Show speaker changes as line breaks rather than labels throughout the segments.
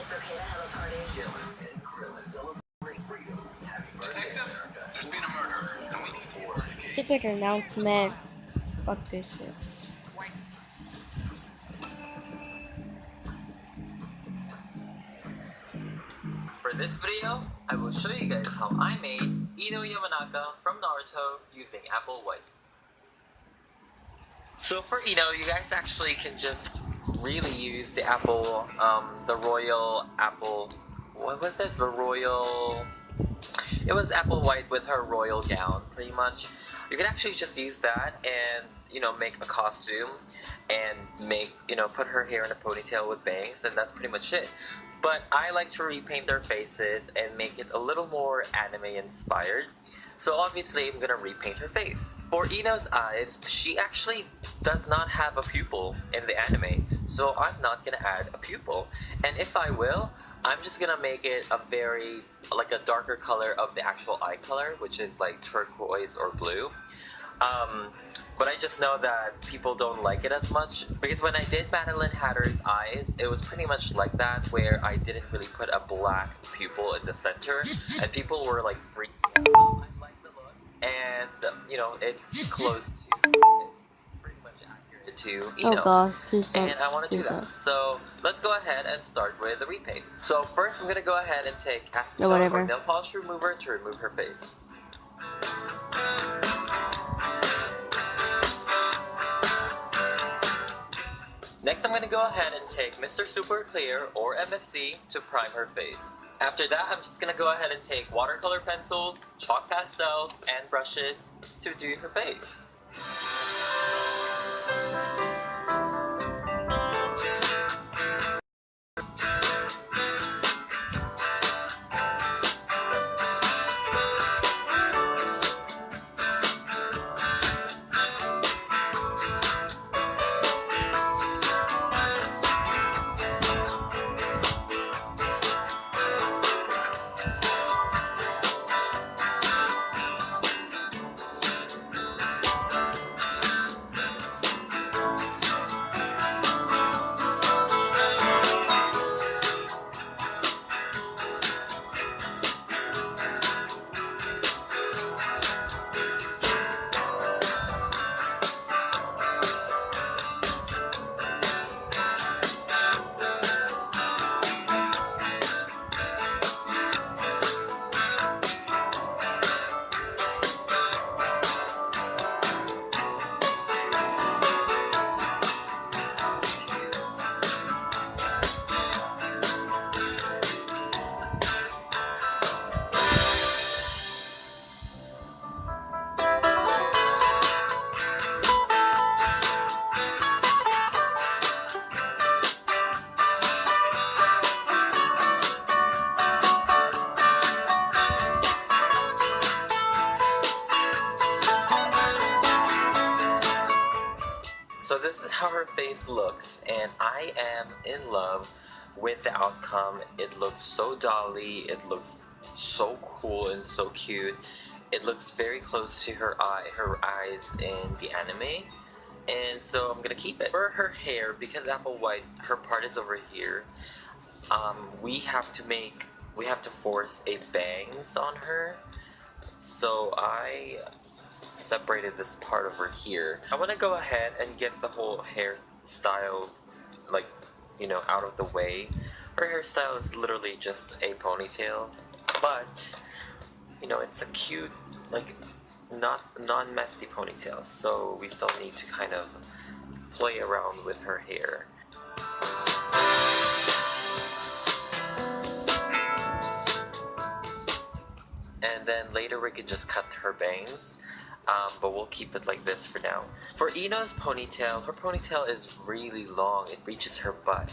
Detective, there's been a murder, and we need more indication.
Stupid announcement. Fuck this shit.
For this video, I will show you guys how I made Ino Yamanaka from Naruto using Apple White. So for Ino, you guys actually can just really use the apple, the royal apple, what was it? It was Apple White with her royal gown, pretty much. You can actually just use that and, make a costume and put her hair in a ponytail with bangs, and that's pretty much it. But I like to repaint their faces and make it a little more anime inspired. So obviously I'm gonna repaint her face. For Ino's eyes, she actually does not have a pupil in the anime, so I'm not gonna add a pupil. And if I will, I'm just gonna make it a a darker color of the actual eye color, which is like turquoise or blue. But I just know that people don't like it as much, because when I did Madeline Hatter's eyes, it was pretty much like that, where I didn't really put a black pupil in the center, and people were like freaking out. I like the look, and it's close to, it's pretty much accurate to
Oh gosh, please don't
and I want to do that.
that.
So let's go ahead and start with the repaint. So first I'm gonna go ahead and take
No,
acetone
whatever.
or nail polish remover to remove her face. Next, I'm going to go ahead and take Mr. Super Clear or MSC to prime her face. After that, I'm just going to go ahead and take watercolor pencils, chalk pastels, and brushes to do her face. So this is how her face looks, and I am in love with the outcome. It looks so dolly, it looks so cool and so cute. It looks very close to her eyes in the anime, and so I'm gonna keep it. For her hair, because Apple White, her part is over here, we have to force a bangs on her. So I separated this part over here. I want to go ahead and get the whole hairstyle, out of the way. Her hairstyle is literally just a ponytail, but it's a cute, non-messy ponytail, so we still need to kind of play around with her hair. And then later we could just cut her bangs. But we'll keep it like this for now. For Ino's ponytail, her ponytail is really long. It reaches her butt.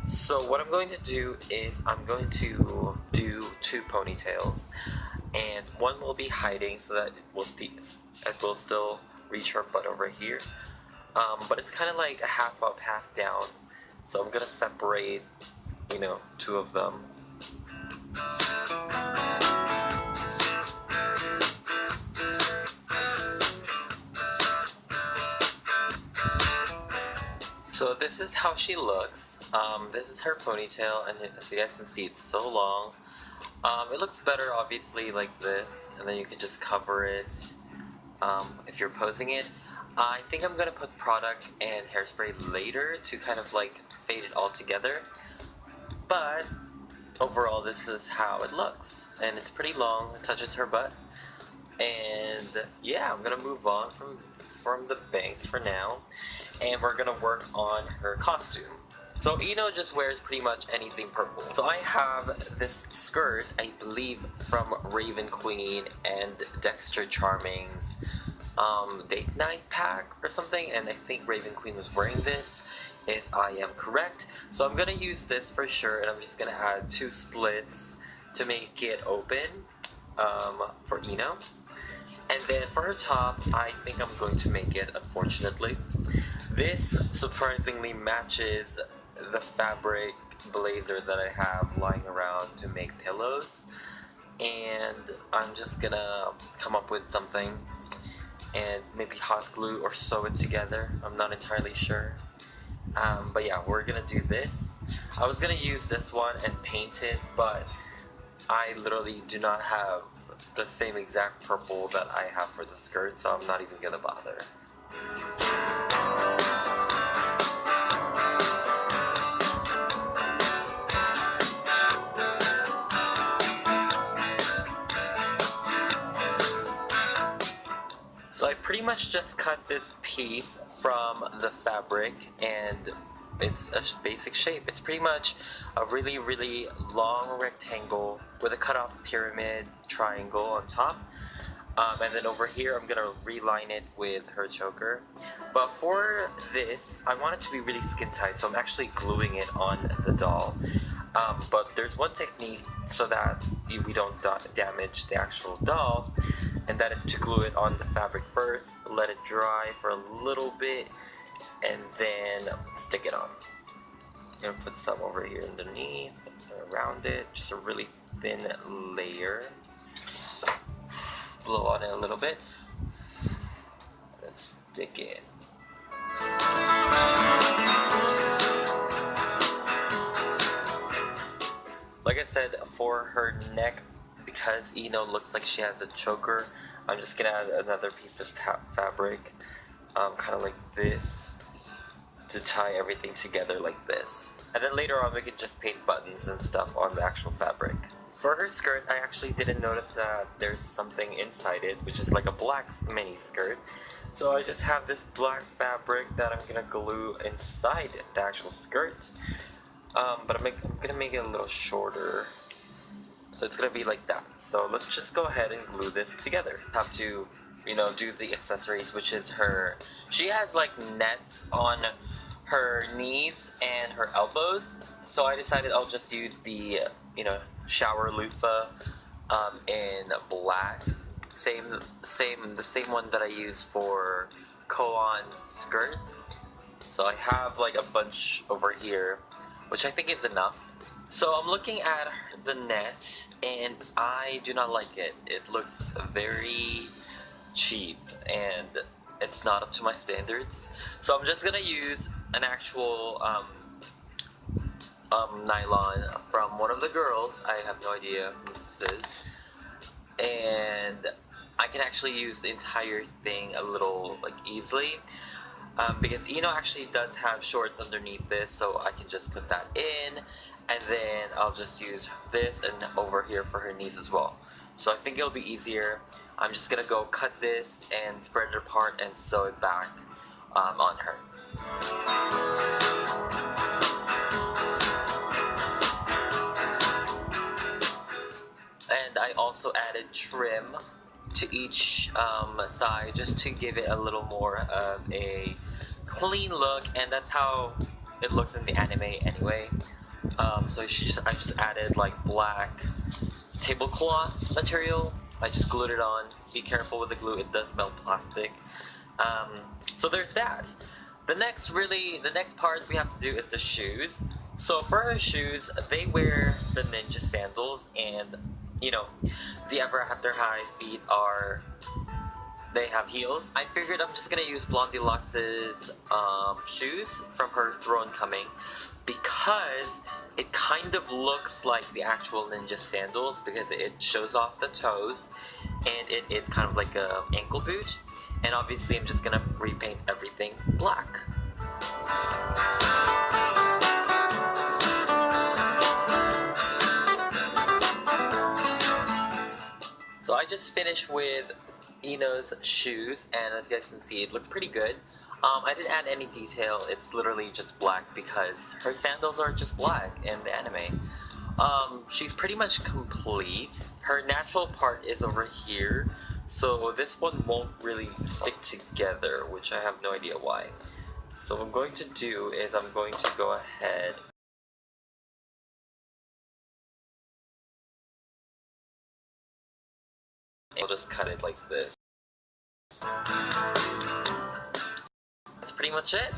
So what I'm going to do is I'm going to do two ponytails, and one will be hiding so that it will still reach her butt over here. But it's kind of like a half up, half down. So I'm gonna separate, two of them. So this is how she looks. This is her ponytail, and as you guys can see, it's so long. It looks better, obviously, like this, and then you can just cover it if you're posing it. I think I'm gonna put product and hairspray later to kind of like fade it all together. But overall, this is how it looks, and it's pretty long. It touches her butt, and yeah, I'm gonna move on from the bangs for now, and we're gonna work on her costume. So Ino just wears pretty much anything purple. So I have this skirt, I believe from Raven Queen and Dexter Charming's date night pack or something, and I think Raven Queen was wearing this, if I am correct. So I'm gonna use this for sure, and I'm just gonna add 2 slits to make it open for Ino. And then for her top, I think I'm going to make it, unfortunately. This surprisingly matches the fabric blazer that I have lying around to make pillows, and I'm just gonna come up with something and maybe hot glue or sew it together. I'm not entirely sure, but yeah, we're gonna do this. I was gonna use this one and paint it, but I literally do not have the same exact purple that I have for the skirt, so I'm not even gonna bother. So I pretty much just cut this piece from the fabric, and it's a basic shape. It's pretty much a really, really long rectangle with a cutoff pyramid triangle on top. And then over here, I'm gonna reline it with her choker. But for this, I want it to be really skin tight, so I'm actually gluing it on the doll. But there's one technique so that we don't damage the actual doll, and that is to glue it on the fabric first, let it dry for a little bit, and then stick it on. I'm gonna put some over here underneath, around it, just a really thin layer. Blow on it a little bit, and then stick it. Like I said, for her neck, because Ino looks like she has a choker, I'm just gonna add another piece of fabric, kind of like this, to tie everything together like this. And then later on we can just paint buttons and stuff on the actual fabric. For her skirt, I actually didn't notice that there's something inside it, which is like a black mini skirt. So I just have this black fabric that I'm gonna glue inside the actual skirt. But I'm gonna make it a little shorter. So it's gonna be like that. So let's just go ahead and glue this together. Have to, do the accessories, which is she has like nets on her knees and her elbows. So I decided I'll just use the, shower loofah in black. The same one that I use for Koan's skirt. So I have like a bunch over here, which I think is enough. So I'm looking at the net, and I do not like it. It looks very cheap, and it's not up to my standards. So I'm just gonna use an actual nylon from one of the girls. I have no idea who this is. And I can actually use the entire thing a little easily. Because Ino actually does have shorts underneath this, so I can just put that in, and then I'll just use this and over here for her knees as well. So I think it'll be easier. I'm just gonna go cut this and spread it apart and sew it back on her. And I also added trim to each side just to give it a little more of a clean look, and that's how it looks in the anime anyway. So I just added like black tablecloth material. I just glued it on. Be careful with the glue, it does melt plastic. So there's that. The next part we have to do is the shoes. So for her shoes, they wear the ninja sandals, and the Ever After High feet are they have heels. I figured I'm just gonna use Blondie Lux's shoes from her Throne Coming because it kind of looks like the actual ninja sandals because it shows off the toes and it is kind of like a ankle boot. And obviously I'm just gonna repaint everything black. So I just finished with Ino's shoes, and as you guys can see, it looks pretty good. I didn't add any detail, it's literally just black because her sandals are just black in the anime. She's pretty much complete. Her natural part is over here, so this one won't really stick together, which I have no idea why. So what I'm going to do is I'm going to go ahead and I'll just cut it like this. That's pretty much it.